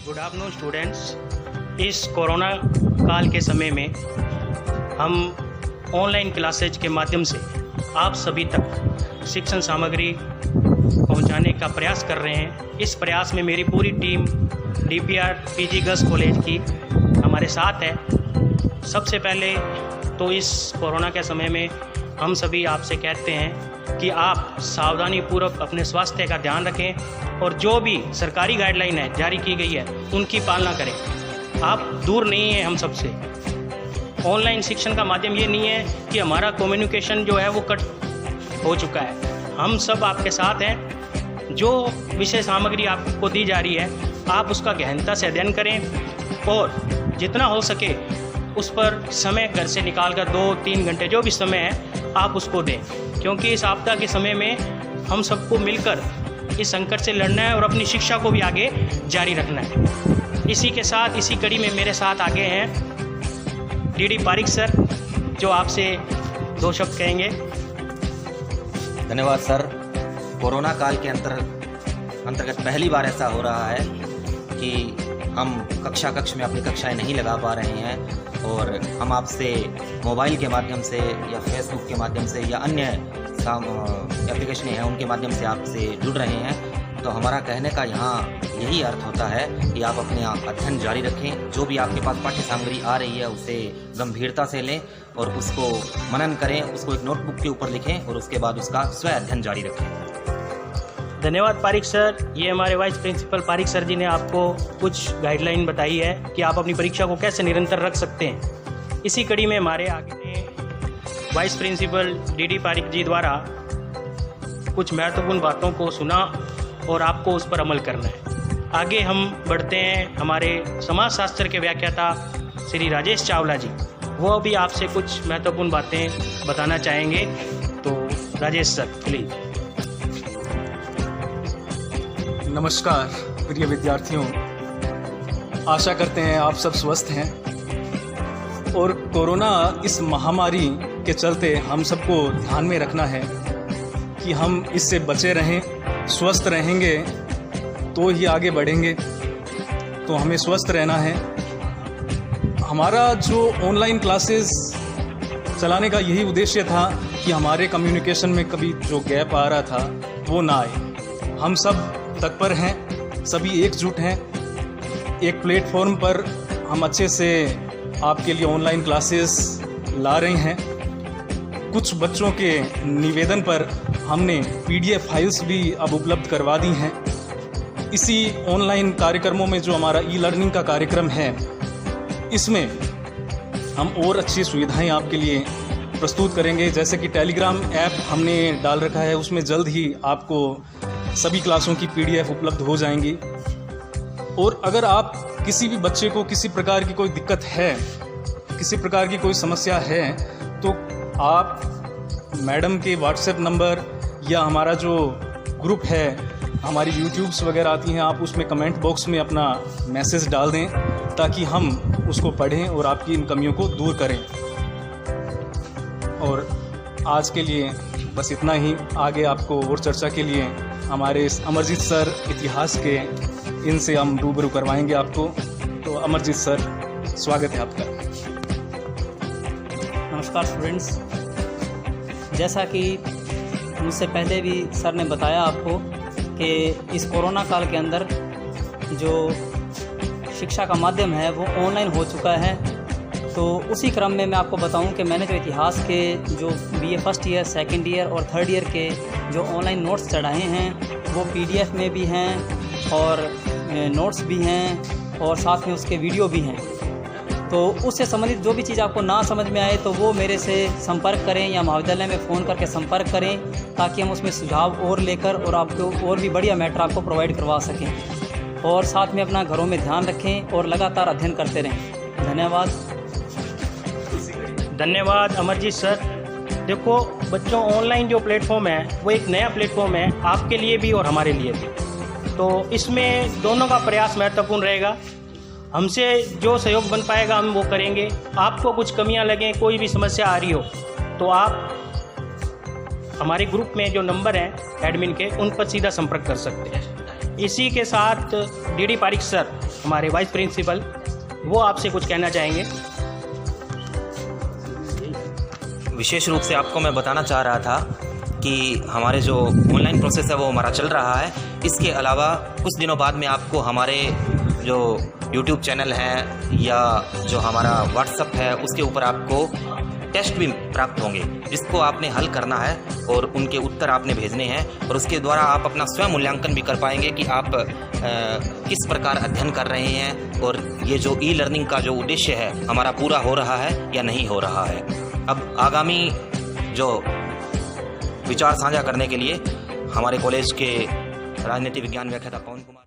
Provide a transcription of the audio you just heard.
Good afternoon students. इस corona काल के समय में हम ऑनलाइन क्लासेज के माध्यम से आप सभी तक शिक्षण सामग्री पहुंचाने का प्रयास कर रहे हैं। इस प्रयास में मेरी पूरी team DPR PG girls college की हमारे साथ है। सबसे पहले तो इस कोरोना के समय में हम सभी आपसे कहते हैं कि आप सावधानी पूर्वक अपने स्वास्थ्य का ध्यान रखें और जो भी सरकारी गाइडलाइन है जारी की गई है उनकी पालना करें। आप दूर नहीं हैं हम सबसे। ऑनलाइन शिक्षण का माध्यम ये नहीं है कि हमारा कम्युनिकेशन जो है वो कट हो चुका है। हम सब आपके साथ हैं। जो विषय सामग्री आपको दी जा रही है आप उसका गहनता से अध्ययन करें और जितना हो सके उस पर समय घर से निकाल कर 2-3 घंटे जो भी समय है आप उसको दें, क्योंकि इस आपदा के समय में हम सबको मिलकर इस संकट से लड़ना है और अपनी शिक्षा को भी आगे जारी रखना है। इसी के साथ इसी कड़ी में मेरे साथ आगे हैं DD पारिक सर, जो आपसे 2 शब्द कहेंगे। धन्यवाद सर। कोरोना काल के अंतर्गत पहली बार ऐसा हो रहा है कि हम कक्ष में अपनी कक्षाएं नहीं लगा पा रहे हैं और हम आपसे मोबाइल के माध्यम से या फेसबुक के माध्यम से या अन्य एप्लीकेशन हैं उनके माध्यम से आपसे जुड़ रहे हैं। तो हमारा कहने का यहाँ यही अर्थ होता है कि आप अपने अध्ययन जारी रखें। जो भी आपके पास पाठ्य सामग्री आ रही है उसे गंभीरता से लें और उसको मनन करें, उसको एक नोटबुक के ऊपर लिखें और उसके बाद उसका स्व अध्ययन जारी रखें। धन्यवाद पारिक सर। ये हमारे वाइस प्रिंसिपल पारिक सर जी ने आपको कुछ गाइडलाइन बताई है कि आप अपनी परीक्षा को कैसे निरंतर रख सकते हैं। इसी कड़ी में हमारे आगे वाइस प्रिंसिपल DD पारिक जी द्वारा कुछ महत्वपूर्ण बातों को सुना और आपको उस पर अमल करना है। आगे हम बढ़ते हैं हमारे समाजशास्त्र के व्याख्याता श्री राजेश चावला जी, वो भी आपसे कुछ महत्वपूर्ण बातें बताना चाहेंगे। तो राजेश सर प्लीज। नमस्कार प्रिय विद्यार्थियों, आशा करते हैं आप सब स्वस्थ हैं और कोरोना इस महामारी के चलते हम सबको ध्यान में रखना है कि हम इससे बचे रहें। स्वस्थ रहेंगे तो ही आगे बढ़ेंगे, तो हमें स्वस्थ रहना है। हमारा जो ऑनलाइन क्लासेस चलाने का यही उद्देश्य था कि हमारे कम्युनिकेशन में कभी जो गैप आ रहा था वो ना आए। हम सब तत्पर हैं, सभी एकजुट हैं। एक प्लेटफॉर्म पर हम अच्छे से आपके लिए ऑनलाइन क्लासेस ला रहे हैं। कुछ बच्चों के निवेदन पर हमने PDF फाइल्स भी अब उपलब्ध करवा दी हैं। इसी ऑनलाइन कार्यक्रमों में जो हमारा E-लर्निंग का कार्यक्रम है, इसमें हम और अच्छी सुविधाएं आपके लिए प्रस्तुत करेंगे। जैसे कि टेलीग्राम ऐप हमने डाल रखा है, उसमें जल्द ही आपको सभी क्लासों की PDF उपलब्ध हो जाएंगी। और अगर आप किसी भी बच्चे को किसी प्रकार की कोई दिक्कत है, किसी प्रकार की कोई समस्या है, तो आप मैडम के WhatsApp नंबर या हमारा जो ग्रुप है, हमारी यूट्यूब्स वगैरह आती हैं, आप उसमें कमेंट बॉक्स में अपना मैसेज डाल दें ताकि हम उसको पढ़ें और आपकी इन कमियों को दूर करें। और आज के लिए बस इतना ही। आगे आपको और चर्चा के लिए हमारे अमरजीत सर इतिहास के, इनसे हम रूबरू करवाएंगे आपको। तो अमरजीत सर, स्वागत है आपका। नमस्कार स्टूडेंट्स। जैसा कि मुझसे पहले भी सर ने बताया आपको कि इस कोरोना काल के अंदर जो शिक्षा का माध्यम है वो ऑनलाइन हो चुका है। तो उसी क्रम में मैं आपको बताऊं कि मैंने जो इतिहास के जो BA first year, second year और थर्ड ईयर के जो ऑनलाइन नोट्स चढ़ाए हैं वो PDF में भी हैं और नोट्स भी हैं और साथ में उसके वीडियो भी हैं। तो उससे संबंधित जो भी चीज़ आपको ना समझ में आए तो वो मेरे से संपर्क करें या महाविद्यालय में फ़ोन करके संपर्क करें ताकि हम उसमें सुझाव और लेकर और आपको और भी बढ़िया मैटर आपको प्रोवाइड करवा सकें। और साथ में अपना घरों में ध्यान रखें और लगातार अध्ययन करते रहें। धन्यवाद अमरजीत सर। देखो बच्चों, ऑनलाइन जो प्लेटफॉर्म है वो एक नया प्लेटफॉर्म है आपके लिए भी और हमारे लिए भी। तो इसमें दोनों का प्रयास महत्वपूर्ण रहेगा। हमसे जो सहयोग बन पाएगा हम वो करेंगे। आपको कुछ कमियां लगें, कोई भी समस्या आ रही हो तो आप हमारे ग्रुप में जो नंबर हैं एडमिन के, उन पर सीधा संपर्क कर सकते हैं। इसी के साथ डीडी पारिक सर, हमारे वाइस प्रिंसिपल, वो आपसे कुछ कहना चाहेंगे। विशेष रूप से आपको मैं बताना चाह रहा था कि हमारे जो ऑनलाइन प्रोसेस है वो हमारा चल रहा है। इसके अलावा कुछ दिनों बाद में आपको हमारे जो यूट्यूब चैनल है या जो हमारा व्हाट्सअप है उसके ऊपर आपको टेस्ट भी प्राप्त होंगे, जिसको आपने हल करना है और उनके उत्तर आपने भेजने हैं, और उसके द्वारा आप अपना स्वयं मूल्यांकन भी कर पाएंगे कि आप किस प्रकार अध्ययन कर रहे हैं और ये जो ई लर्निंग का जो उद्देश्य है हमारा पूरा हो रहा है या नहीं हो रहा है। अब आगामी जो विचार साझा करने के लिए हमारे कॉलेज के राजनीति विज्ञान व्याख्याता पवन कुमार